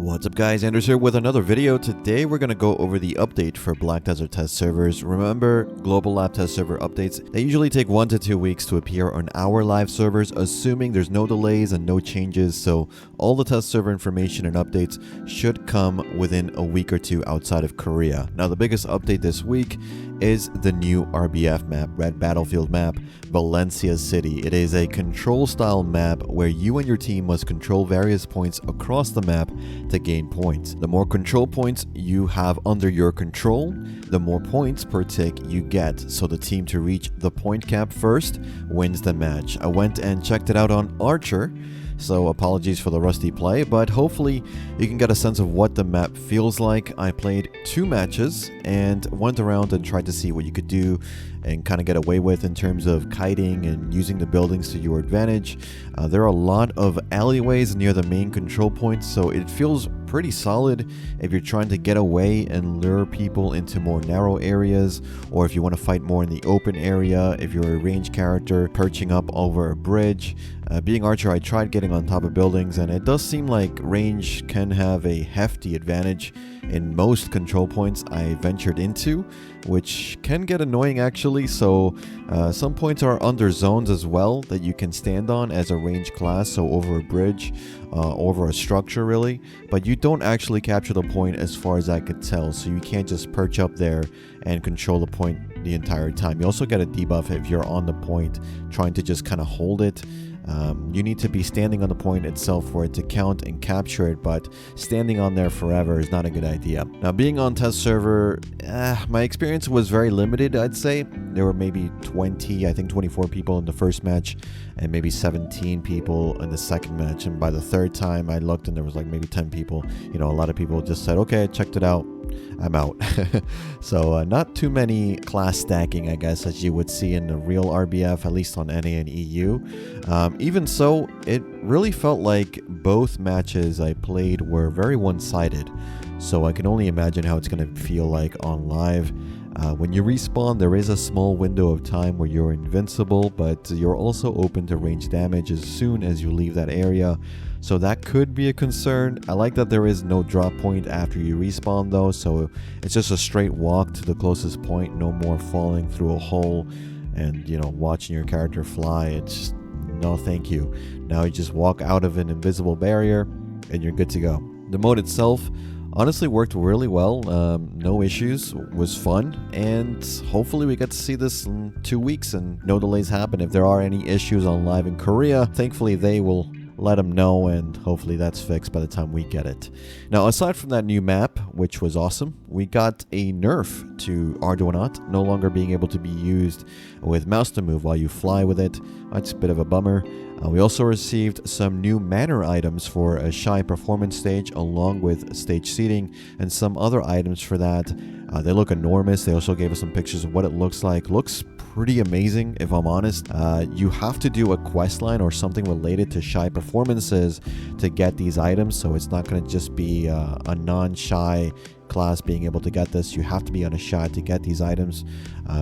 What's up guys, Anders here with another video. Today we're going to go over the update for Black Desert test servers. Remember, global lab test server updates, they usually take 1 to 2 weeks to appear on our live servers, assuming there's no delays and no changes, so all the test server information and updates should come within a week or two outside of Korea. Now the biggest update this week is the new RBF map, Red Battlefield map, Valencia City. It is a control style map where you and your team must control various points across the map to gain points. The more control points you have under your control, the more points per tick you get. So the team to reach the point cap first wins the match. I went and checked it out on Archer, so apologies for the rusty play, but hopefully you can get a sense of what the map feels like. I played 2 matches and went around and tried to see what you could do and kind of get away with in terms of kiting and using the buildings to your advantage. There are a lot of alleyways near the main control points, so it feels pretty solid if you're trying to get away and lure people into more narrow areas, or if you want to fight more in the open area, if you're a ranged character perching up over a bridge. Being Archer, I tried getting on top of buildings, and it does seem like range can have a hefty advantage in most control points I ventured into, which can get annoying actually. So some points are under zones as well that you can stand on as a ranged class, so over a bridge, over a structure really, but you don't actually capture the point as far as I could tell, so you can't just perch up there and control the point the entire time. You also get a debuff if you're on the point trying to just kind of hold it. You need to be standing on the point itself for it to count and capture it, but standing on there forever is not a good idea. Now, being on test server, my experience was very limited, I'd say. There were maybe 24 people in the first match, and maybe 17 people in the second match. And by the third time I looked, and there was like maybe 10 people. You know, a lot of people just said, okay, I checked it out, I'm out. So not too many class stacking, I guess, as you would see in the real RBF, at least on NA and EU. Even so, it really felt like both matches I played were very one-sided. So I can only imagine how it's going to feel like on live. When you respawn, there is a small window of time where you're invincible, but you're also open to range damage as soon as you leave that area. So that could be a concern. I like that there is no drop point after you respawn though, so it's just a straight walk to the closest point, no more falling through a hole and, you know, watching your character fly. It's just, no thank you. Now you just walk out of an invisible barrier and you're good to go. The mode itself honestly worked really well, no issues, was fun, and hopefully we get to see this in 2 weeks and no delays happen. If there are any issues on live in Korea, thankfully they will let them know, and hopefully that's fixed by the time we get it. Now, aside from that new map, which was awesome, we got a nerf to Arduanatt, no longer being able to be used with mouse to move while you fly with it. That's a bit of a bummer. We also received some new Manor items for a Shai performance stage, along with stage seating and some other items for that. They look enormous. They also gave us some pictures of what it looks like. Looks pretty amazing, if I'm honest. You have to do a quest line or something related to Shai performances to get these items, so it's not going to just be a non-Shai class being able to get this. You have to be on a Shai to get these items,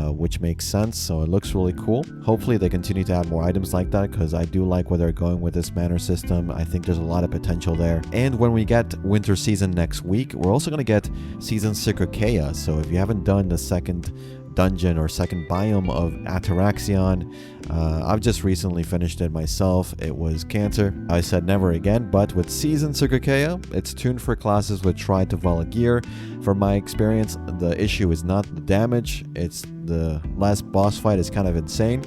which makes sense. So it looks really cool. Hopefully they continue to add more items like that, because I do like where they're going with this Manor system. I think there's a lot of potential there. And when we get winter season next week, we're also going to get season Sycrakea. So if you haven't done the second dungeon or second biome of Ataraxion, I've just recently finished it myself. It was cancer. I said never again, but with season Sycrakea, it's tuned for classes with Try to Vala gear. From my experience, the issue is not the damage, it's the last boss fight is kind of insane,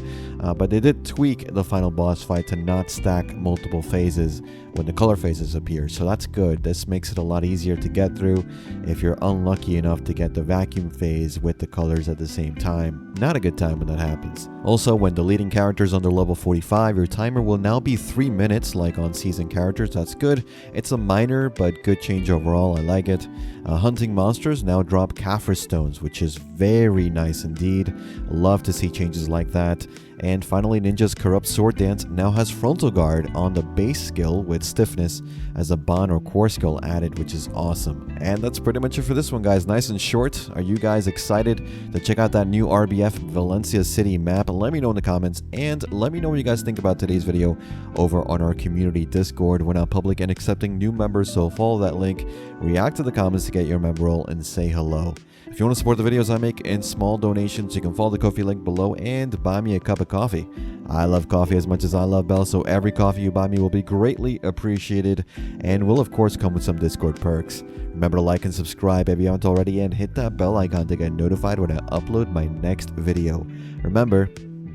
but they did tweak the final boss fight to not stack multiple phases when the color phases appear, so that's good. This makes it a lot easier to get through if you're unlucky enough to get the vacuum phase with the colors at the same time. Not a good time when that happens. Also, when deleting characters under level 45, your timer will now be 3 minutes like on season characters. That's good. It's a minor but good change overall. I like it. Hunting monsters now drop Kaffir stones, which is very nice indeed. Love to see changes like that. And finally, Ninja's Corrupt Sword Dance now has Frontal Guard on the base skill with Stiffness as a bond or core skill added, which is awesome. And that's pretty much it for this one, guys. Nice and short. Are you guys excited to check out that new RBF Valencia City map? Let me know in the comments, and let me know what you guys think about today's video over on our community Discord. We're now public and accepting new members, so follow that link, react to the comments to get your member role, and say hello. If you want to support the videos I make in small donations, you can follow the Ko-fi link below and buy me a cup of coffee. I love coffee as much as I love Bell, so every coffee you buy me will be greatly appreciated and will of course come with some Discord perks. Remember to like and subscribe if you haven't already, and hit that bell icon to get notified when I upload my next video. Remember,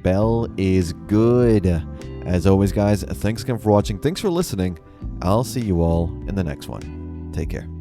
Bell is good. As always, guys, thanks again for watching. Thanks for listening. I'll see you all in the next one. Take care.